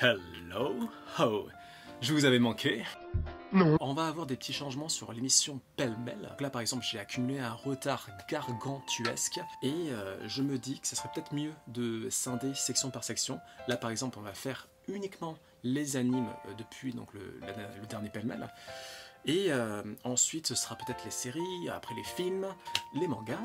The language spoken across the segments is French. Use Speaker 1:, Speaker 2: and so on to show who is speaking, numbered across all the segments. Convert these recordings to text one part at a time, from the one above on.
Speaker 1: Hello ho. Je vous avais manqué.
Speaker 2: Non.
Speaker 1: On va avoir des petits changements sur l'émission pêle-mêle. Là par exemple j'ai accumulé un retard gargantuesque et je me dis que ce serait peut-être mieux de scinder section par section. Là par exemple on va faire uniquement les animes depuis donc le dernier pêle-mêle. Et ensuite ce sera peut-être les séries, après les films, les mangas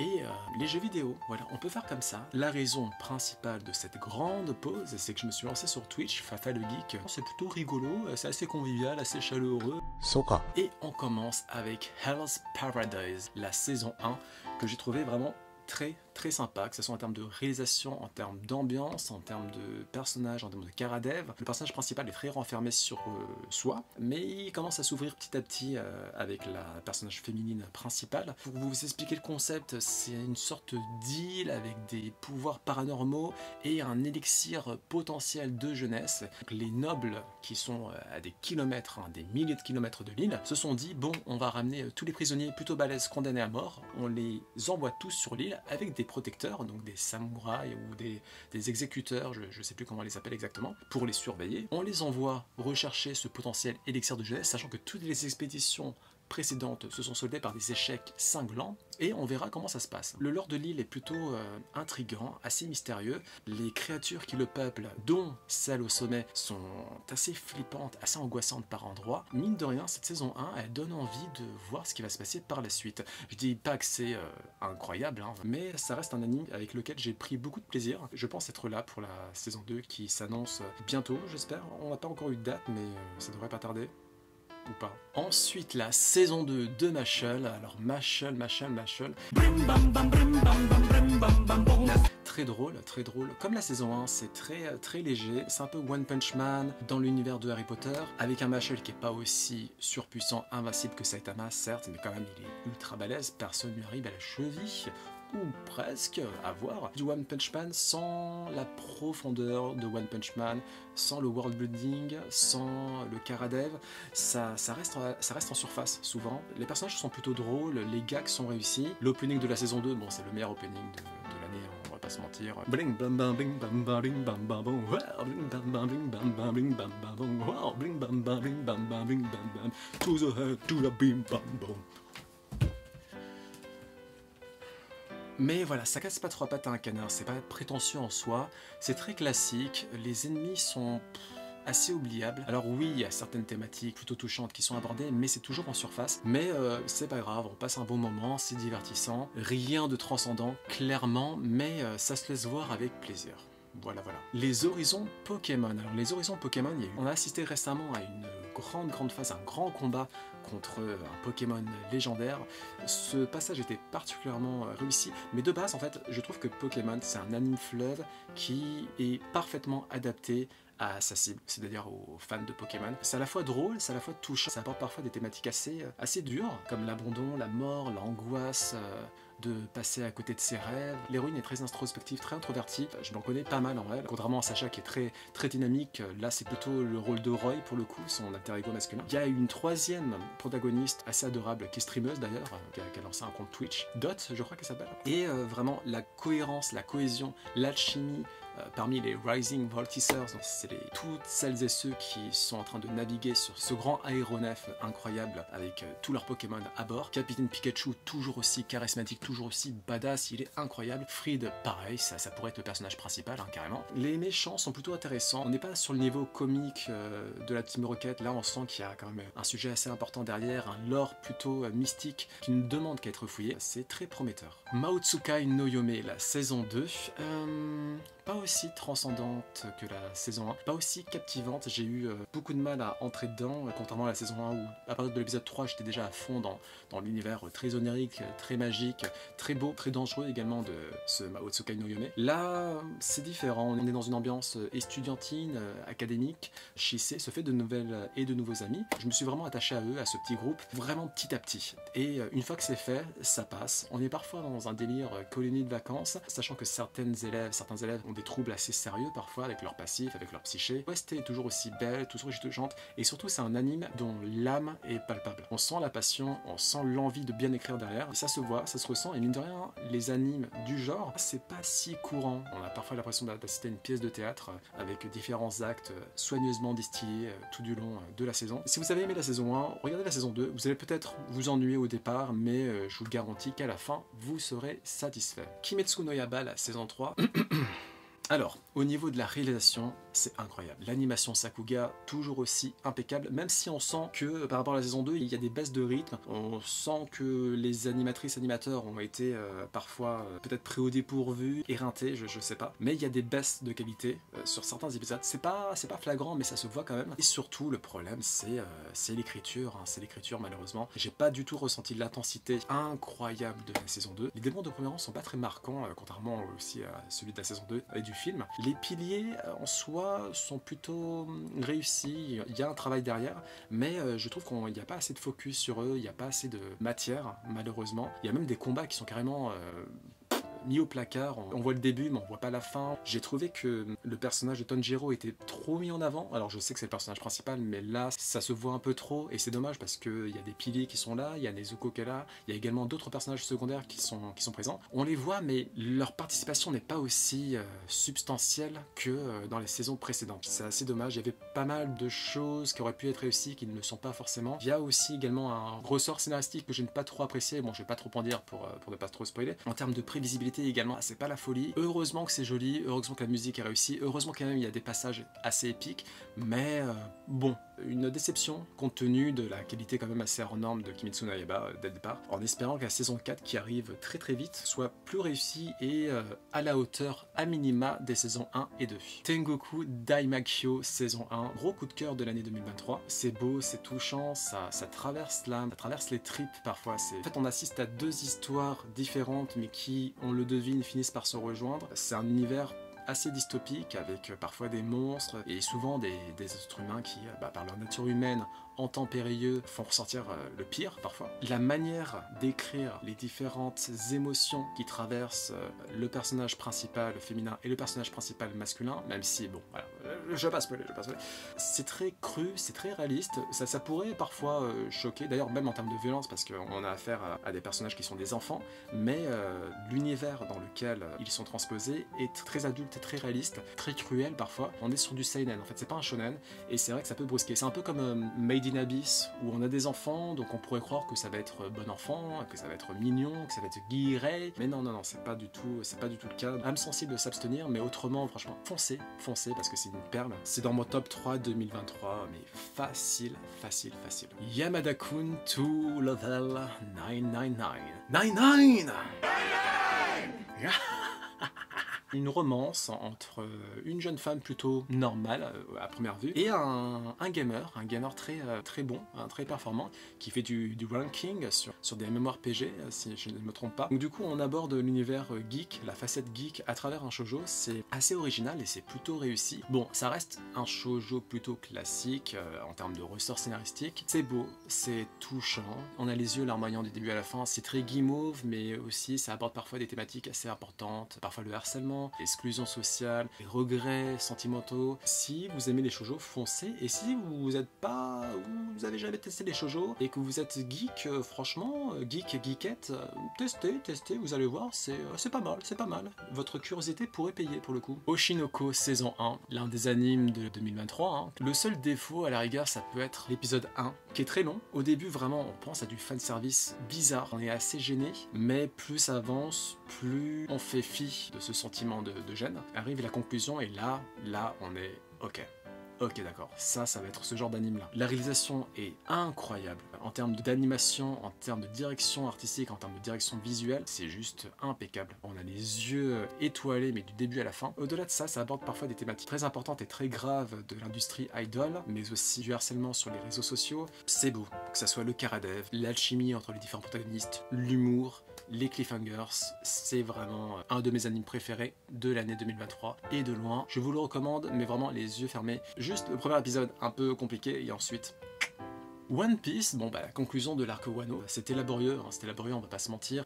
Speaker 1: et les jeux vidéo. Voilà, on peut faire comme ça. La raison principale de cette grande pause, c'est que je me suis lancé sur Twitch, Fafa le Geek. C'est plutôt rigolo, c'est assez convivial, assez chaleureux.
Speaker 2: Soka.
Speaker 1: Et on commence avec Hell's Paradise, la saison 1, que j'ai trouvé vraiment très sympa, que ce soit en termes de réalisation, en termes d'ambiance, en termes de personnages, en termes de Karadev. Le personnage principal est très renfermé sur soi, mais il commence à s'ouvrir petit à petit avec la personnage féminine principale. Pour vous expliquer le concept, c'est une sorte d'île avec des pouvoirs paranormaux et un élixir potentiel de jeunesse. Donc, les nobles qui sont à des kilomètres, des milliers de kilomètres de l'île, se sont dit bon, on va ramener tous les prisonniers plutôt balèzes condamnés à mort, on les envoie tous sur l'île avec des protecteurs, donc des samouraïs ou des exécuteurs, je ne sais plus comment on les appelle exactement, pour les surveiller. On les envoie rechercher ce potentiel élixir de jeunesse, sachant que toutes les expéditions précédentes se sont soldées par des échecs cinglants, et on verra comment ça se passe. Le lore de l'île est plutôt intriguant, assez mystérieux. Les créatures qui le peuplent, dont celles au sommet, sont assez flippantes, assez angoissantes par endroits. Mine de rien, cette saison 1, elle donne envie de voir ce qui va se passer par la suite. Je dis pas que c'est incroyable, mais ça reste un anime avec lequel j'ai pris beaucoup de plaisir. Je pense être là pour la saison 2 qui s'annonce bientôt, j'espère. On n'a pas encore eu de date, mais ça devrait pas tarder. Ou pas. Ensuite, la saison 2 de Mashle. Alors Mashle. Très drôle. Comme la saison 1, c'est très léger. C'est un peu One Punch Man dans l'univers de Harry Potter, avec un Mashle qui est pas aussi surpuissant, invincible que Saitama, certes, mais quand même il est ultra balèze. Personne lui arrive à la cheville. Ou presque, à voir, du One Punch Man sans la profondeur de One Punch Man, sans le world building, sans le Karadev, ça reste en surface souvent. Les personnages sont plutôt drôles, les gags sont réussis. L'opening de la saison 2, bon c'est le meilleur opening de l'année, on va pas se mentir. Bling bam bam bing bam bam bing bam bam bam bling bam bam bing bam bam bing bam bam bam bling bam bam bing bam bam bing bam bam to the head to the bim bam bam. Mais voilà, ça casse pas trois pattes à un canard, c'est pas prétentieux en soi, c'est très classique, les ennemis sont assez oubliables. Alors oui, il y a certaines thématiques plutôt touchantes qui sont abordées, mais c'est toujours en surface. Mais c'est pas grave, on passe un bon moment, c'est divertissant, rien de transcendant, clairement, mais ça se laisse voir avec plaisir. Voilà. Les horizons Pokémon. Alors les horizons Pokémon, on a assisté récemment à une grande phase, un grand combat contre un Pokémon légendaire. Ce passage était particulièrement réussi, mais de base en fait, je trouve que Pokémon c'est un anime fleuve qui est parfaitement adapté à sa cible, c'est-à-dire aux fans de Pokémon. C'est à la fois drôle, c'est à la fois touchant, ça apporte parfois des thématiques assez dures, comme l'abandon, la mort, l'angoisse de passer à côté de ses rêves. L'héroïne est très introspective, très introvertie, je m'en connais pas mal en vrai, contrairement à Sacha qui est très dynamique, là c'est plutôt le rôle de Roy pour le coup, son alter ego masculin. Il y a une troisième protagoniste assez adorable, qui est streameuse d'ailleurs, qui a lancé un compte Twitch, Dot je crois qu'elle s'appelle, et vraiment la cohérence, la cohésion, l'alchimie, parmi les Rising Volticers, c'est toutes celles et ceux qui sont en train de naviguer sur ce grand aéronef incroyable avec tous leurs Pokémon à bord. Capitaine Pikachu, toujours aussi charismatique, toujours aussi badass, il est incroyable. Fried, pareil, ça pourrait être le personnage principal, carrément. Les méchants sont plutôt intéressants, on n'est pas sur le niveau comique de la Team Rocket, là on sent qu'il y a quand même un sujet assez important derrière, un lore plutôt mystique qui ne demande qu'à être fouillé, c'est très prometteur. Maotsukai no Yome, la saison 2, pas aussi transcendante que la saison 1, pas aussi captivante, j'ai eu beaucoup de mal à entrer dedans, contrairement à la saison 1 où à partir de l'épisode 3 j'étais déjà à fond dans l'univers très onirique, très magique, très beau, très dangereux également de ce Maotsukai no Yome. Là c'est différent, on est dans une ambiance estudiantine, académique, Shisei se fait de nouvelles et de nouveaux amis, je me suis vraiment attaché à eux, à ce petit groupe, vraiment petit à petit, et une fois que c'est fait, ça passe. On est parfois dans un délire colonie de vacances, sachant que certains élèves ont des des troubles assez sérieux parfois avec leur passif, avec leur psyché. L'OST est toujours aussi belle, toujours aussi touchante, et surtout c'est un anime dont l'âme est palpable. On sent la passion, on sent l'envie de bien écrire derrière, et ça se voit, ça se ressent, et mine de rien, les animes du genre, c'est pas si courant. On a parfois l'impression d'assister à une pièce de théâtre avec différents actes soigneusement distillés tout du long de la saison. Si vous avez aimé la saison 1, regardez la saison 2, vous allez peut-être vous ennuyer au départ, mais je vous garantis qu'à la fin, vous serez satisfait. Kimetsu no Yaiba, la saison 3. Alors, au niveau de la réalisation, c'est incroyable. L'animation Sakuga, toujours aussi impeccable, même si on sent que par rapport à la saison 2, il y a des baisses de rythme. On sent que les animatrices, animateurs ont été parfois peut-être pris au dépourvu, éreintés, je sais pas. Mais il y a des baisses de qualité sur certains épisodes. C'est pas flagrant, mais ça se voit quand même. Et surtout, le problème, c'est l'écriture. Hein. C'est l'écriture, malheureusement. J'ai pas du tout ressenti l'intensité incroyable de la saison 2. Les démons de premier rang sont pas très marquants, contrairement aussi à celui de la saison 2 et du film. Les piliers en soi sont plutôt réussis, il y a un travail derrière, mais je trouve qu'il n'y a pas assez de focus sur eux, il n'y a pas assez de matière malheureusement. Il y a même des combats qui sont carrément mis au placard, on voit le début mais on voit pas la fin. J'ai trouvé que le personnage de Tanjiro était trop mis en avant, alors je sais que c'est le personnage principal mais là ça se voit un peu trop et c'est dommage parce qu'il y a des piliers qui sont là, il y a Nezuko qui est là, il y a également d'autres personnages secondaires qui sont présents. On les voit mais leur participation n'est pas aussi substantielle que dans les saisons précédentes. C'est assez dommage, il y avait pas mal de choses qui auraient pu être réussies qui ne le sont pas forcément. Il y a aussi également un ressort scénaristique que je n'ai pas trop apprécié, bon je vais pas trop en dire pour ne pas trop spoiler. En termes de prévisibilité également, c'est pas la folie. Heureusement que c'est joli, heureusement que la musique est réussie, heureusement quand même il y a des passages assez épiques, mais bon, une déception compte tenu de la qualité quand même assez hors norme de Kimetsu no Yaiba dès le départ, en espérant que la saison 4 qui arrive très très vite soit plus réussie et à la hauteur à minima des saisons 1 et 2. Tengoku Daimakyo saison 1, gros coup de cœur de l'année 2023, c'est beau, c'est touchant, ça traverse l'âme, ça traverse les tripes parfois. En fait on assiste à deux histoires différentes mais qui, on le devine, finissent par se rejoindre. C'est un univers assez dystopique avec parfois des monstres et souvent des êtres humains qui, par leur nature humaine intempérieux, font ressortir le pire parfois. La manière d'écrire les différentes émotions qui traversent le personnage principal féminin et le personnage principal masculin, même si, bon, voilà, je passe pas, c'est très cru, c'est très réaliste, ça pourrait parfois choquer, d'ailleurs même en termes de violence, parce qu'on a affaire à des personnages qui sont des enfants, mais l'univers dans lequel ils sont transposés est très adulte, très réaliste, très cruel parfois. On est sur du seinen, en fait c'est pas un shonen, et c'est vrai que ça peut brusquer. C'est un peu comme Made in Abyss, où on a des enfants, donc on pourrait croire que ça va être bon enfant, que ça va être mignon, que ça va être guiré, mais non, c'est pas du tout le cas. Âme sensible de s'abstenir, mais autrement, franchement, foncez, parce que c'est une perle. C'est dans mon top 3 2023, mais facile. Yamada-kun to level 999. 99 Une romance entre une jeune femme plutôt normale à première vue et un gamer très bon, très performant, qui fait du ranking sur des MMORPG si je ne me trompe pas. Donc du coup on aborde l'univers geek, la facette geek à travers un shoujo, c'est assez original et c'est plutôt réussi. Bon, ça reste un shoujo plutôt classique en termes de ressort scénaristique. C'est beau, c'est touchant, on a les yeux larmoyants du début à la fin, c'est très guimauve mais aussi ça aborde parfois des thématiques assez importantes, parfois le harcèlement, l'exclusion sociale, les regrets sentimentaux. Si vous aimez les shoujo, foncez. Et si vous avez jamais testé les shoujo et que vous êtes geek, franchement, geekette, testez, vous allez voir, c'est pas mal. Votre curiosité pourrait payer pour le coup. Oshinoko saison 1, l'un des animes de 2023. Hein. Le seul défaut à la rigueur, ça peut être l'épisode 1, qui est très long. Au début, vraiment, on pense à du fanservice bizarre. On est assez gêné, mais plus ça avance, plus on fait fi de ce sentiment de gêne. Arrive la conclusion et là, on est ok. Ok d'accord, ça va être ce genre d'anime là. La réalisation est incroyable. En termes d'animation, en termes de direction artistique, en termes de direction visuelle, c'est juste impeccable. On a les yeux étoilés mais du début à la fin. Au-delà de ça, ça aborde parfois des thématiques très importantes et très graves de l'industrie idol, mais aussi du harcèlement sur les réseaux sociaux. C'est beau, que ça soit le karadev, l'alchimie entre les différents protagonistes, l'humour, les cliffhangers, c'est vraiment un de mes animes préférés de l'année 2023 et de loin. Je vous le recommande, mais vraiment les yeux fermés. Juste le premier épisode un peu compliqué et ensuite One Piece, bon bah la conclusion de l'arc Wano, c'était laborieux, on va pas se mentir.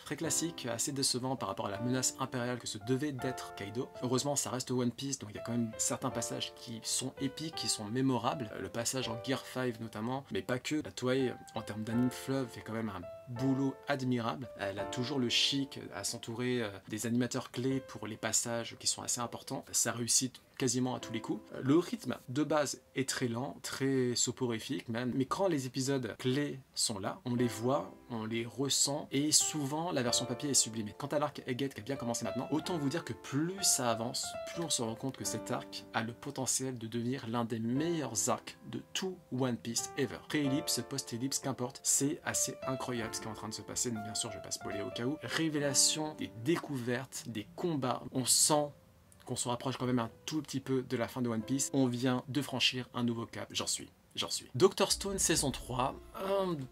Speaker 1: Très classique, assez décevant par rapport à la menace impériale que se devait d'être Kaido. Heureusement, ça reste One Piece, donc il y a quand même certains passages qui sont épiques, qui sont mémorables. Le passage en Gear 5 notamment, mais pas que. La Toei, en termes d'anime fleuve, fait quand même un boulot admirable. Elle a toujours le chic à s'entourer des animateurs clés pour les passages qui sont assez importants. Ça réussit quasiment à tous les coups. Le rythme de base est très lent, très soporifique même, mais quand les épisodes clés sont là, on les voit, on les ressent, et souvent la version papier est sublimée. Quant à l'arc Egghead qui a bien commencé maintenant, autant vous dire que plus ça avance, plus on se rend compte que cet arc a le potentiel de devenir l'un des meilleurs arcs de tout One Piece ever. Pré-ellipse, post-ellipse, qu'importe, c'est assez incroyable ce qui est en train de se passer. Bien sûr, je vais pas spoiler au cas où. Révélation, des découvertes, des combats, on sent qu'on se rapproche quand même un tout petit peu de la fin de One Piece. On vient de franchir un nouveau cap, j'en suis. Dr Stone saison 3,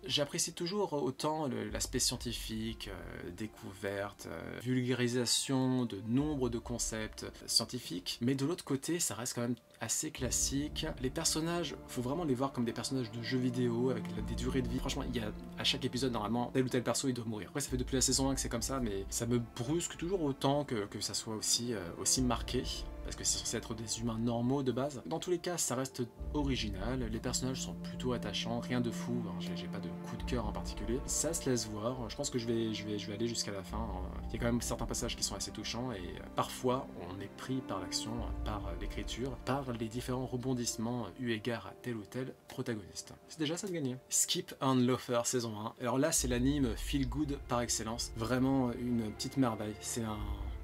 Speaker 1: j'apprécie toujours autant l'aspect scientifique, découverte, vulgarisation de nombre de concepts scientifiques, mais de l'autre côté, ça reste quand même assez classique. Les personnages, faut vraiment les voir comme des personnages de jeux vidéo avec des durées de vie. Franchement, il y a à chaque épisode, normalement, tel ou tel perso, il doit mourir. Après, ça fait depuis la saison 1 que c'est comme ça, mais ça me brusque toujours autant que ça soit aussi marqué. Parce que c'est censé être des humains normaux de base. Dans tous les cas, ça reste original, les personnages sont plutôt attachants, rien de fou, hein, j'ai pas de coup de cœur en particulier. Ça se laisse voir, je pense que je vais aller jusqu'à la fin. Il y a quand même certains passages qui sont assez touchants et parfois on est pris par l'action, par l'écriture, par les différents rebondissements eu égard à tel ou tel protagoniste. C'est déjà ça de gagner. Skip and Loafer saison 1. Alors là, c'est l'anime feel good par excellence. Vraiment une petite merveille. C'est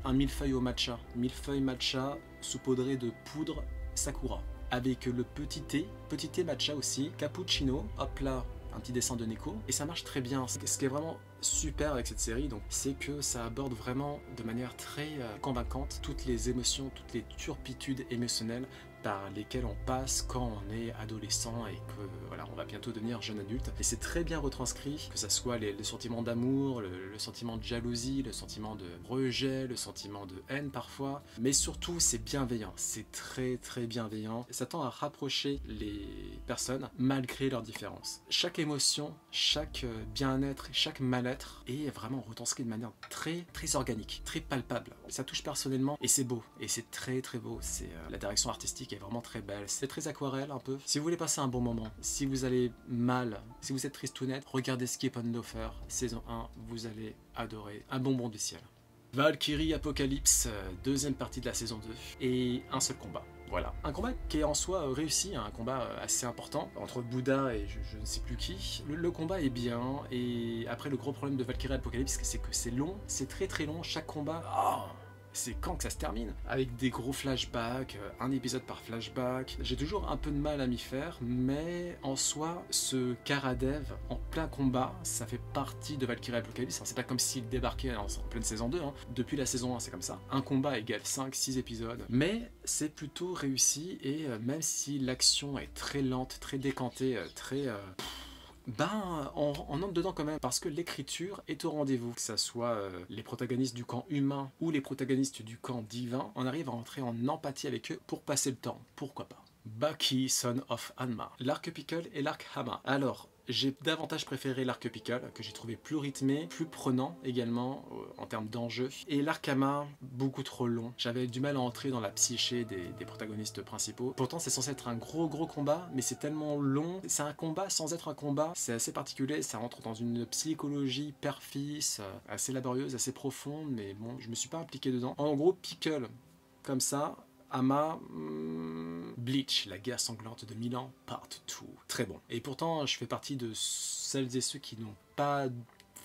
Speaker 1: un millefeuille au matcha. Millefeuille matcha saupoudré de poudre Sakura. Avec le petit thé matcha aussi, cappuccino, hop là, un petit dessin de Neko, et ça marche très bien. Ce qui est vraiment super avec cette série, donc, c'est que ça aborde vraiment de manière très convaincante toutes les émotions, toutes les turpitudes émotionnelles par lesquelles on passe quand on est adolescent et que voilà, on va bientôt devenir jeune adulte. Et c'est très bien retranscrit, que ça soit les sentiments d'amour, le sentiment de jalousie, le sentiment de rejet, le sentiment de haine parfois, mais surtout c'est bienveillant, c'est très très bienveillant. Ça tend à rapprocher les personnes malgré leurs différences. Chaque émotion, chaque bien-être, chaque mal-être est vraiment retranscrit de manière très très organique, très palpable. Ça touche personnellement et c'est beau, et c'est très très beau. C'est la direction artistique est vraiment très belle, c'est très aquarelle un peu. Si vous voulez passer un bon moment, si vous allez mal, si vous êtes tristounette, regardez Skip and Loafer saison 1, vous allez adorer. Un bonbon du ciel. Valkyrie Apocalypse, deuxième partie de la saison 2, et un seul combat. Voilà, un combat qui est en soi réussi, un combat assez important entre Bouddha et je ne sais plus qui. Le combat est bien, et après le gros problème de Valkyrie Apocalypse, c'est que c'est long, c'est très très long, chaque combat. Oh, c'est quand que ça se termine? Avec des gros flashbacks, un épisode par flashback. J'ai toujours un peu de mal à m'y faire, mais en soi, ce Karadev en plein combat, ça fait partie de Valkyrie Apocalypse. C'est pas comme s'il débarquait en pleine saison 2, hein. Depuis la saison 1, c'est comme ça. Un combat égale 5-6 épisodes. Mais c'est plutôt réussi, et même si l'action est très lente, très décantée, très... on entre dedans quand même, parce que l'écriture est au rendez-vous. Que ça soit les protagonistes du camp humain ou les protagonistes du camp divin, on arrive à entrer en empathie avec eux pour passer le temps, pourquoi pas. Baki, Son of Hanma, l'arc Pickle et l'arc Hama. Alors, j'ai davantage préféré l'arc Pickle, que j'ai trouvé plus rythmé, plus prenant également en termes d'enjeu. Et l'arc Hama, beaucoup trop long. J'avais du mal à entrer dans la psyché des protagonistes principaux. Pourtant, c'est censé être un gros combat, mais c'est tellement long. C'est un combat sans être un combat. C'est assez particulier, ça rentre dans une psychologie père-fils, assez laborieuse, assez profonde, mais bon, je me suis pas impliqué dedans. En gros, Pickle, comme ça... Hama, Bleach, la guerre sanglante de Milan, part 2. Très bon. Et pourtant, je fais partie de celles et ceux qui n'ont pas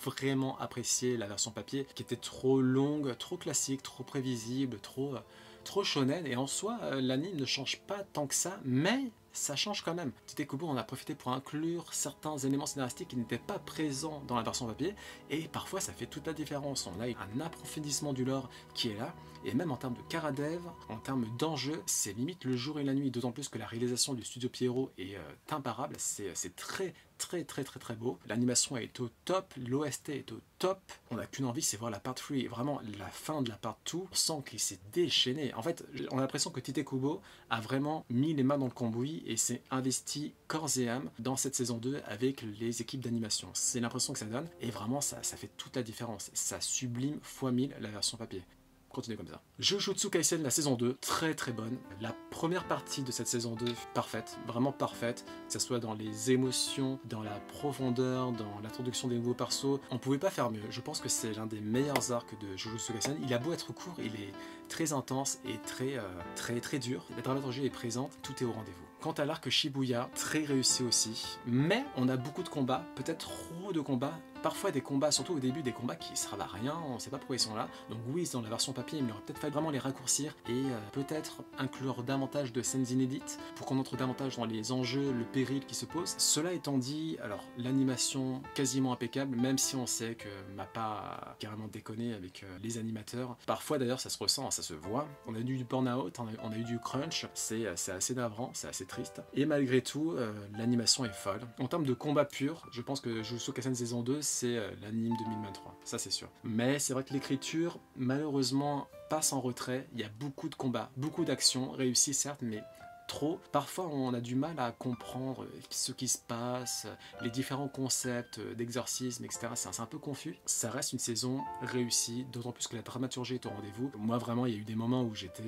Speaker 1: vraiment apprécié la version papier, qui était trop longue, trop classique, trop prévisible, trop shonen. Et en soi, l'anime ne change pas tant que ça, mais ça change quand même. Tite Kubo en a profité pour inclure certains éléments scénaristiques qui n'étaient pas présents dans la version papier, et parfois ça fait toute la différence. On a un approfondissement du lore qui est là, et même en termes de Karadev, en termes d'enjeu, c'est limite le jour et la nuit, d'autant plus que la réalisation du studio Pierrot est imparable. C'est très très très très très beau. L'animation est au top, l'OST est au top. On n'a qu'une envie, c'est voir la part 3. Vraiment, la fin de la part 2, on sent qu'il s'est déchaîné. En fait, on a l'impression que Tite Kubo a vraiment mis les mains dans le cambouis et s'est investi corps et âme dans cette saison 2 avec les équipes d'animation. C'est l'impression que ça donne et vraiment ça fait toute la différence. Ça sublime x 1000 la version papier. Continuez comme ça. Jujutsu Kaisen, la saison 2, très très bonne. La première partie de cette saison 2, parfaite, vraiment parfaite, que ce soit dans les émotions, dans la profondeur, dans l'introduction des nouveaux persos. On pouvait pas faire mieux. Je pense que c'est l'un des meilleurs arcs de Jujutsu Kaisen. Il a beau être court, il est très intense et très dur. La dramaturgie est présente, tout est au rendez-vous. Quant à l'arc Shibuya, très réussi aussi, mais on a beaucoup de combats, peut-être trop de combats, parfois des combats, surtout au début, des combats qui servent à rien, on ne sait pas pourquoi ils sont là. Donc oui, dans la version papier, il aurait peut-être fallu vraiment les raccourcir et peut-être inclure davantage de scènes inédites pour qu'on entre davantage dans les enjeux, le péril qui se pose. Cela étant dit, alors l'animation quasiment impeccable, même si on sait que Mappa a carrément déconné avec les animateurs. Parfois d'ailleurs ça se ressent, ça se voit. On a eu du burn-out, on a eu du crunch, c'est assez navrant, c'est assez triste. Et malgré tout, l'animation est folle. En termes de combat pur, je pense que Jujutsu Kaisen saison 2, c'est l'anime 2023, ça c'est sûr. Mais c'est vrai que l'écriture, malheureusement, passe en retrait. Il y a beaucoup de combats, beaucoup d'actions, réussies certes, mais trop. Parfois, on a du mal à comprendre ce qui se passe, les différents concepts d'exorcisme, etc. C'est un peu confus. Ça reste une saison réussie, d'autant plus que la dramaturgie est au rendez-vous. Moi, vraiment, il y a eu des moments où j'étais...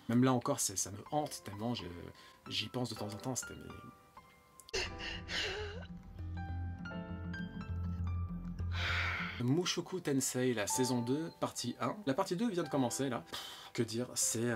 Speaker 1: Même là encore, ça me hante tellement, j'y pense de temps en temps. C'était... Mushoku Tensei, la saison 2, partie 1. La partie 2 vient de commencer là. Que dire, c'est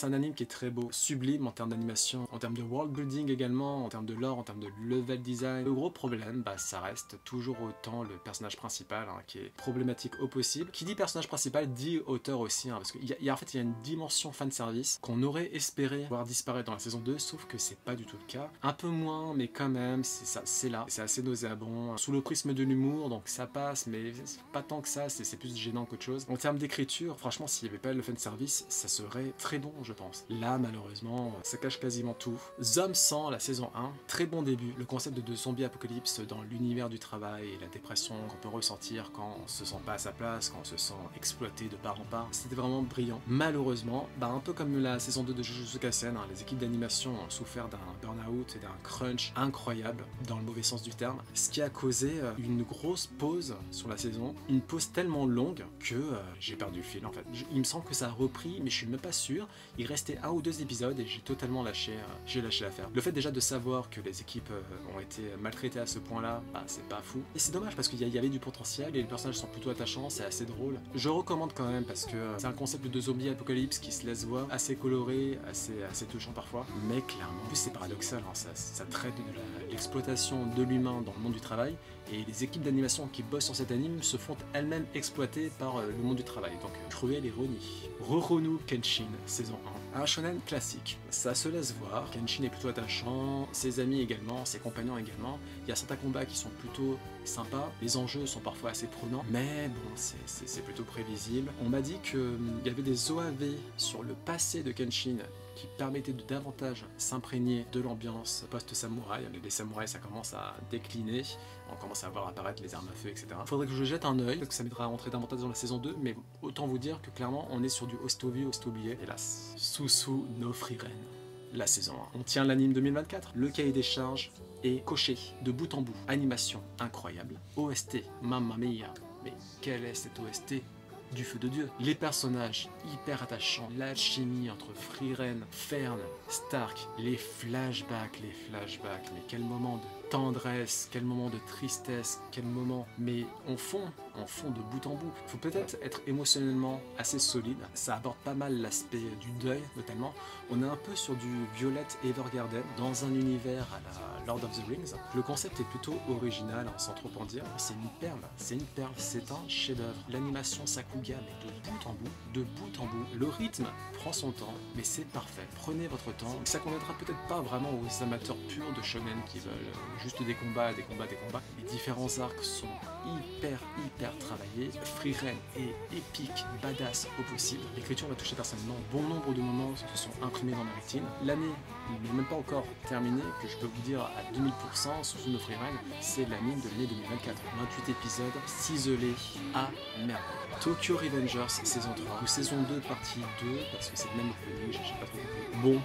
Speaker 1: un anime qui est très beau, sublime en termes d'animation, en termes de world building également, en termes de lore, en termes de level design. Le gros problème, ça reste toujours autant le personnage principal qui est problématique au possible. Qui dit personnage principal dit auteur aussi, parce qu'en fait il y a une dimension fanservice qu'on aurait espéré voir disparaître dans la saison 2, sauf que c'est pas du tout le cas. Un peu moins, mais quand même, c'est là. C'est assez nauséabond, sous le prisme de l'humour, donc ça passe, mais pas tant que ça, c'est plus gênant qu'autre chose. En termes d'écriture, franchement, s'il n'y avait pas le fanservice, ça serait très bon, je pense. Là, malheureusement, ça cache quasiment tout. Zombie 100, la saison 1, très bon début. Le concept de zombie apocalypse dans l'univers du travail et la dépression qu'on peut ressentir quand on se sent pas à sa place, quand on se sent exploité de part en part, c'était vraiment brillant. Malheureusement, un peu comme la saison 2 de Jujutsu Kaisen, les équipes d'animation ont souffert d'un burn-out et d'un crunch incroyable, dans le mauvais sens du terme, ce qui a causé une grosse pause sur la saison, une pause tellement longue que j'ai perdu le fil en fait. Il me semble que ça a repris, mais je suis même pas sûr. Il restait 1 ou 2 épisodes et j'ai totalement lâché l'affaire. Le fait déjà de savoir que les équipes ont été maltraitées à ce point-là, c'est pas fou. Et c'est dommage parce qu'il y avait du potentiel et les personnages sont plutôt attachants, c'est assez drôle. Je recommande quand même parce que c'est un concept de zombie apocalypse qui se laisse voir, assez coloré, assez touchant parfois, mais clairement, en plus c'est paradoxal, ça traite de l'exploitation de l'humain dans le monde du travail. Et les équipes d'animation qui bossent sur cet anime se font elles-mêmes exploiter par le monde du travail. Donc, cruelle ironie. Rurouni Kenshin, saison 1. Un shonen classique. Ça se laisse voir. Kenshin est plutôt attachant, ses amis également, ses compagnons également. Il y a certains combats qui sont plutôt sympas. Les enjeux sont parfois assez prenants. Mais bon, c'est plutôt prévisible. On m'a dit qu'il y avait des OAV sur le passé de Kenshin qui permettait de davantage s'imprégner de l'ambiance post-samouraï. Les samouraïs, ça commence à décliner, on commence à voir apparaître les armes à feu, etc. Faudrait que je jette un œil, parce que ça m'aidera à rentrer davantage dans la saison 2, mais autant vous dire que clairement, on est sur du hosto vu, hosto oublié, hélas. Susu no Frieren, la saison 1. On tient l'anime 2024, le cahier des charges est coché de bout en bout. Animation incroyable. OST, mamma mia, mais quelle est cette OST ? Du feu de Dieu. Les personnages hyper attachants, l'alchimie entre Frieren, Fern, Stark, les flashbacks, mais quel moment de tendresse, quel moment de tristesse, quel moment, mais on fond de bout en bout. Il faut peut-être être émotionnellement assez solide, ça aborde pas mal l'aspect du deuil notamment. On est un peu sur du Violet Evergarden dans un univers à la Lord of the Rings. Le concept est plutôt original, sans trop en dire, c'est une perle, c'est un chef-d'œuvre. L'animation Sakuga, mais de bout en bout. Le rythme prend son temps, mais c'est parfait. Prenez votre temps. Ça conviendra peut-être pas vraiment aux amateurs purs de shonen qui veulent juste des combats. Les différents arcs sont hyper travaillés. Frieren est épique, badass au possible. L'écriture m'a touché personnellement. Bon nombre de moments se sont imprimés dans ma rétine. L'année n'est même pas encore terminé, que je peux vous dire à 2000% sous une free ride, c'est l'anime de l'année 2024. 28 épisodes ciselés à merde. Tokyo Revengers saison 3 ou saison 2 partie 2 parce que c'est le même opening, j'ai pas trop compris. Bon,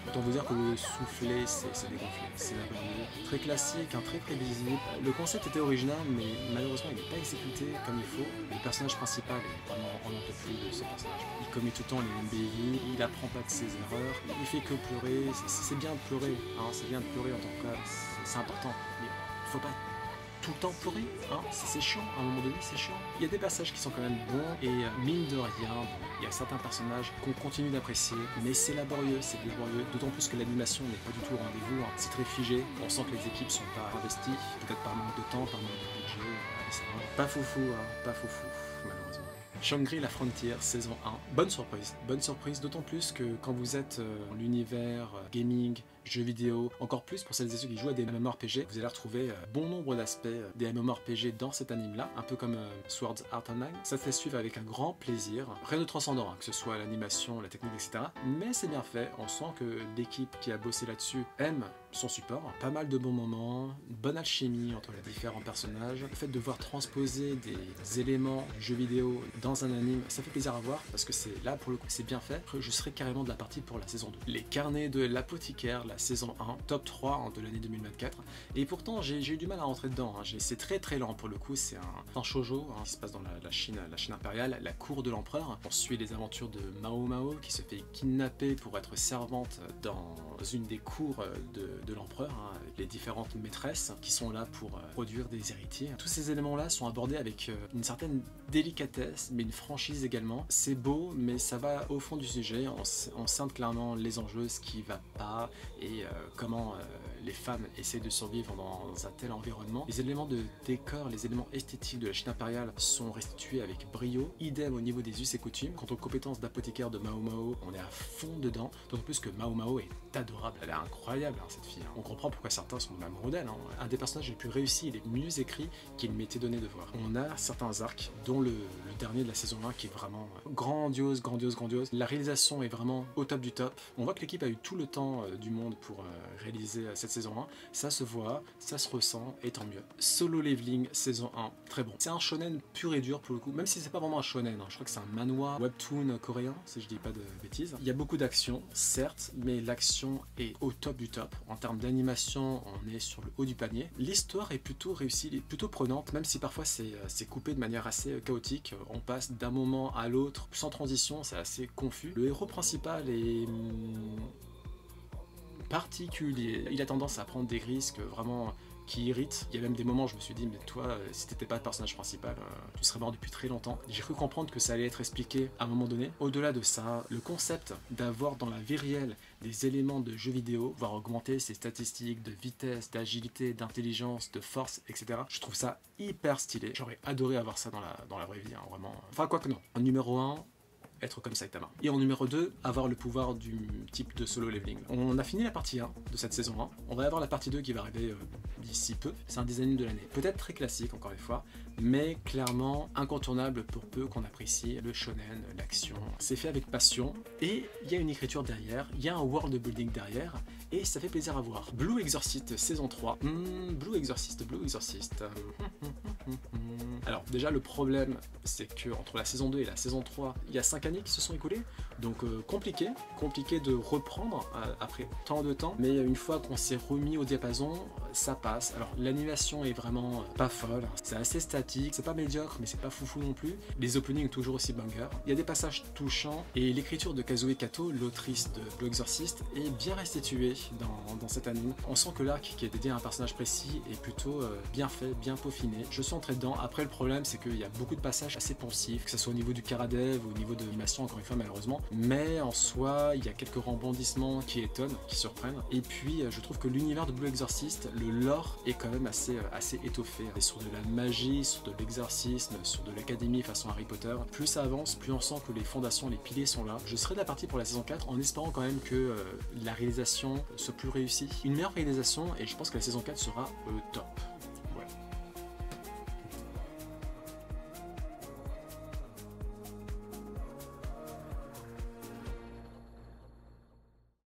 Speaker 1: autant vous dire que le soufflet c'est dégonflé, c'est laborieux, très classique, très prévisible. Le concept était original mais malheureusement il n'est pas exécuté comme il faut. Le personnage principal est vraiment on n'en peut plus de ce personnage. Il commet tout le temps les mêmes bêtises, il apprend pas de ses erreurs, il fait que pleurer, c'est bien de pleurer, c'est bien de pleurer en tant que cas, c'est important. Mais faut pas tout le temps pleurer, c'est chiant, à un moment donné c'est chiant. Il y a des passages qui sont quand même bons et mine de rien, il y a certains personnages qu'on continue d'apprécier, mais c'est laborieux, d'autant plus que l'animation n'est pas du tout au rendez-vous, c'est très figé, on sent que les équipes sont pas investies, peut-être par manque de temps, par manque de budget, pas foufou, malheureusement. Shangri-La Frontier, saison 1, bonne surprise, d'autant plus que quand vous êtes dans l'univers gaming, jeux vidéo, encore plus pour celles et ceux qui jouent à des MMORPG, vous allez retrouver bon nombre d'aspects des MMORPG dans cet anime-là, un peu comme Swords Art Online. Ça se fait suivre avec un grand plaisir, rien de transcendant, que ce soit l'animation, la technique, etc. Mais c'est bien fait, on sent que l'équipe qui a bossé là-dessus aime son support, pas mal de bons moments, une bonne alchimie entre les différents personnages. Le fait de voir transposer des éléments du jeu vidéo dans un anime, ça fait plaisir à voir parce que c'est là pour le coup c'est bien fait. Je serai carrément de la partie pour la saison 2. Les carnets de l'apothicaire, la saison 1, top 3 de l'année 2024. Et pourtant j'ai eu du mal à rentrer dedans. C'est très lent pour le coup, c'est un shoujo qui se passe dans la Chine impériale, la cour de l'empereur. On suit les aventures de Mao Mao qui se fait kidnapper pour être servante dans une des cours de l'empereur, avec les différentes maîtresses qui sont là pour produire des héritiers. Tous ces éléments-là sont abordés avec une certaine délicatesse, mais une franchise également. C'est beau, mais ça va au fond du sujet. On scinde clairement les enjeux, ce qui va pas, et comment les femmes essaient de survivre dans un tel environnement. Les éléments de décor, les éléments esthétiques de la Chine impériale sont restitués avec brio. Idem au niveau des us et coutumes. Quant aux compétences d'apothicaire de Mao Mao, on est à fond dedans. D'autant plus que Mao Mao est adorable, elle est incroyable cette fille. On comprend pourquoi certains sont amoureux d'elle. Un des personnages les plus réussis et les mieux écrits qu'il m'était donné de voir. On a certains arcs, dont le dernier de la saison 1 qui est vraiment grandiose. La réalisation est vraiment au top du top. On voit que l'équipe a eu tout le temps du monde pour réaliser cette saison 1. Ça se voit, ça se ressent, et tant mieux. Solo Leveling, saison 1, très bon. C'est un shonen pur et dur pour le coup, même si c'est pas vraiment un shonen. Je crois que c'est un manhwa webtoon coréen, si je dis pas de bêtises. Il y a beaucoup d'action, certes, mais l'action est au top du top. En termes d'animation, on est sur le haut du panier. L'histoire est plutôt réussie, plutôt prenante, même si parfois c'est coupé de manière assez chaotique. On passe d'un moment à l'autre sans transition, c'est assez confus. Le héros principal est particulier. Il a tendance à prendre des risques vraiment qui irritent. Il y a même des moments où je me suis dit, mais toi, si t'étais pas le personnage principal, tu serais mort depuis très longtemps. J'ai cru comprendre que ça allait être expliqué à un moment donné. Au-delà de ça, le concept d'avoir dans la vie réelle des éléments de jeux vidéo, voire augmenter ses statistiques de vitesse, d'agilité, d'intelligence, de force, etc. Je trouve ça hyper stylé. J'aurais adoré avoir ça dans la vraie vie, vraiment. Enfin, quoi que non. En numéro 1, être comme Saitama. Et en numéro 2, avoir le pouvoir du type de solo leveling. On a fini la partie 1 de cette saison 1. On va avoir la partie 2 qui va arriver d'ici peu. C'est un des animes de l'année. Peut-être très classique, encore une fois, mais clairement incontournable pour peu qu'on apprécie le shonen, l'action. C'est fait avec passion, et il y a une écriture derrière, il y a un world building derrière, et ça fait plaisir à voir. Blue Exorcist saison 3. Blue Exorcist. Alors déjà le problème c'est que entre la saison 2 et la saison 3, il y a 5 années qui se sont écoulées, donc compliqué de reprendre après tant de temps, mais une fois qu'on s'est remis au diapason, ça passe. Alors l'animation est vraiment pas folle, c'est assez statique, c'est pas médiocre mais c'est pas foufou non plus, les openings toujours aussi banger, il y a des passages touchants, et l'écriture de Kazue Kato, l'autrice de Blue Exorcist, est bien restituée dans cet anime. On sent que l'arc qui est dédié à un personnage précis est plutôt bien fait, bien peaufiné. Je suis entré dedans. Après le problème c'est qu'il y a beaucoup de passages assez poncifs, que ce soit au niveau du Karadev ou au niveau de l'animation, encore une fois malheureusement, mais en soi il y a quelques rebondissements qui étonnent, qui surprennent, et puis je trouve que l'univers de Blue Exorcist, le lore est quand même assez étoffé, et sur de la magie, sur de l'exorcisme, sur de l'académie façon Harry Potter. Plus ça avance, plus on sent que les fondations, les piliers sont là. Je serai de la partie pour la saison 4 en espérant quand même que la réalisation soit plus réussie, une meilleure réalisation, et je pense que la saison 4 sera top.